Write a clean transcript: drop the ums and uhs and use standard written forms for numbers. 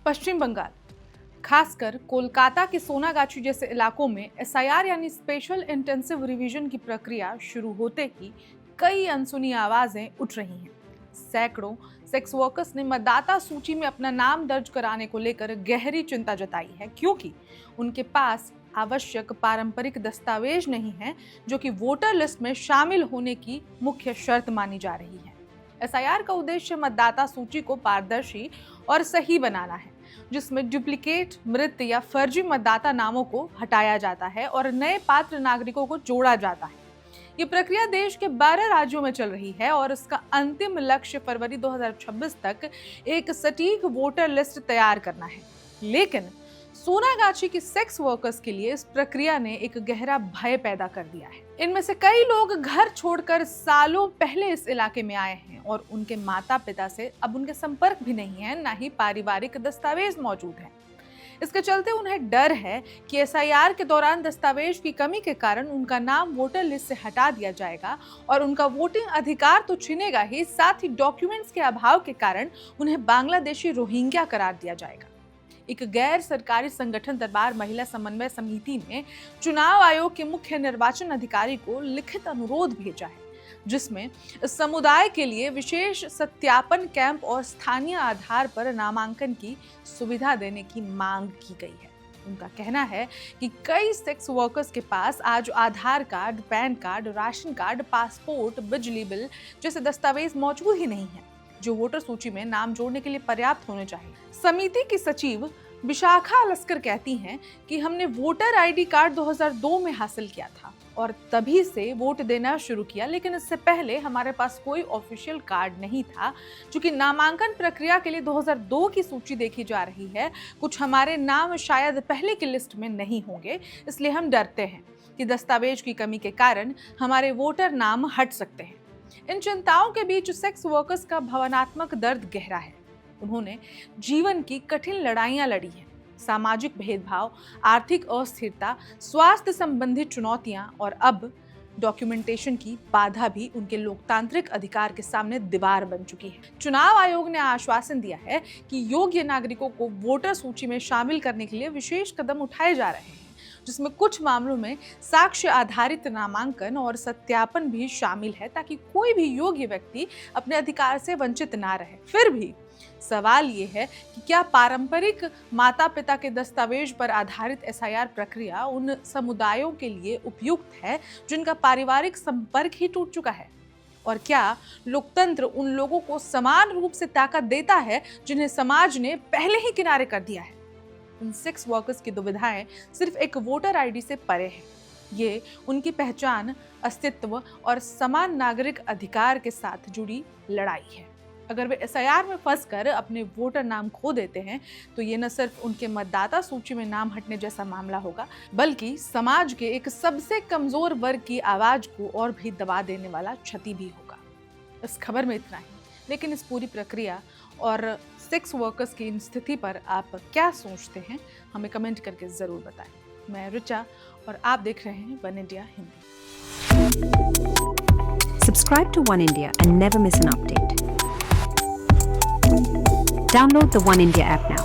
पश्चिम बंगाल, खासकर कोलकाता के सोनागाछी जैसे इलाकों में एसआईआर यानी स्पेशल इंटेंसिव रिवीजन की प्रक्रिया शुरू होते ही कई अनसुनी आवाजें उठ रही हैं। सैकड़ों सेक्स वर्कर्स ने मतदाता सूची में अपना नाम दर्ज कराने को लेकर गहरी चिंता जताई है, क्योंकि उनके पास आवश्यक पारंपरिक दस्तावेज नहीं है, जो कि वोटर लिस्ट में शामिल होने की मुख्य शर्त मानी जा रही है। एसआईआर का उद्देश्य मतदाता सूची को पारदर्शी और सही बनाना है, जिसमें डुप्लीकेट, मृत या फर्जी मतदाता नामों को हटाया जाता है और नए पात्र नागरिकों को जोड़ा जाता है। ये प्रक्रिया देश के 12 राज्यों में चल रही है और इसका अंतिम लक्ष्य फरवरी 2026 तक एक सटीक वोटर लिस्ट तैयार करना है। लेकिन सोनागाछी की सेक्स वर्कर्स के लिए इस प्रक्रिया ने एक गहरा भय पैदा कर दिया है। इनमें से कई लोग घर छोड़कर सालों पहले इस इलाके में आए हैं और उनके माता पिता से अब उनके संपर्क भी नहीं है, ना ही पारिवारिक दस्तावेज मौजूद है। इसके चलते उन्हें डर है कि एसआईआर के दौरान दस्तावेज की कमी के कारण उनका नाम वोटर लिस्ट से हटा दिया जाएगा और उनका वोटिंग अधिकार तो छिनेगा ही, साथ ही डॉक्यूमेंट्स के अभाव के कारण उन्हें बांग्लादेशी रोहिंग्या करार दिया जाएगा। एक गैर सरकारी संगठन दरबार महिला समन्वय समिति ने चुनाव आयोग के मुख्य निर्वाचन अधिकारी को लिखित अनुरोध भेजा है, जिसमें इस समुदाय के लिए विशेष सत्यापन कैंप और स्थानीय आधार पर नामांकन की सुविधा देने की मांग की गई है। उनका कहना है कि कई सेक्स वर्कर्स के पास आज Aadhaar card, PAN card, ration card, passport, बिजली बिल जैसे दस्तावेज मौजूद ही नहीं है, जो वोटर सूची में नाम जोड़ने के लिए पर्याप्त होने चाहिए। समिति की सचिव विशाखा लस्कर कहती हैं कि हमने वोटर आईडी कार्ड 2002 में हासिल किया था और तभी से वोट देना शुरू किया, लेकिन इससे पहले हमारे पास कोई ऑफिशियल कार्ड नहीं था। चूंकि नामांकन प्रक्रिया के लिए 2002 की सूची देखी जा रही है, कुछ हमारे नाम शायद पहले की लिस्ट में नहीं होंगे, इसलिए हम डरते हैं कि दस्तावेज की कमी के कारण हमारे वोटर नाम हट सकते हैं। इन चिंताओं के बीच सेक्स वर्कर्स का भावनात्मक दर्द गहरा है। उन्होंने जीवन की कठिन लड़ाइयां लड़ी हैं। सामाजिक भेदभाव, आर्थिक अस्थिरता, स्वास्थ्य संबंधी चुनौतियां और अब डॉक्यूमेंटेशन की बाधा भी उनके लोकतांत्रिक अधिकार के सामने दीवार बन चुकी है। चुनाव आयोग ने आश्वासन दिया है कि योग्य नागरिकों को वोटर सूची में शामिल करने के लिए विशेष कदम उठाए जा रहे हैं, जिसमें कुछ मामलों में साक्ष्य आधारित नामांकन और सत्यापन भी शामिल है, ताकि कोई भी योग्य व्यक्ति अपने अधिकार से वंचित ना रहे। फिर भी सवाल ये है कि क्या पारंपरिक माता पिता के दस्तावेज पर आधारित एसआईआर प्रक्रिया उन समुदायों के लिए उपयुक्त है जिनका पारिवारिक संपर्क ही टूट चुका है? और क्या लोकतंत्र उन लोगों को समान रूप से ताकत देता है जिन्हें समाज ने पहले ही किनारे कर दिया है? इन सेक्स वर्कर्स की दुविधाएं सिर्फ एक वोटर आईडी से परे है। ये उनकी पहचान, अस्तित्व और समान नागरिक अधिकार के साथ जुड़ी लड़ाई है। अगर वे एसआईआर में फंसकर अपने वोटर नाम खो देते हैं, तो ये न सिर्फ उनके मतदाता सूची में नाम हटने जैसा मामला होगा, बल्कि समाज के एक सबसे कमजोर वर्ग की आवाज को और भी दबा देने वाला क्षति भी होगा। इस खबर में इतना ही, लेकिन इस पूरी प्रक्रिया और सेक्स वर्कर्स की इन स्थिति पर आप क्या सोचते हैं, हमें कमेंट करके जरूर बताएं। मैं ऋचा और आप देख रहे हैं one India Hindi. Subscribe to One India and never miss an update. Download the One India app now.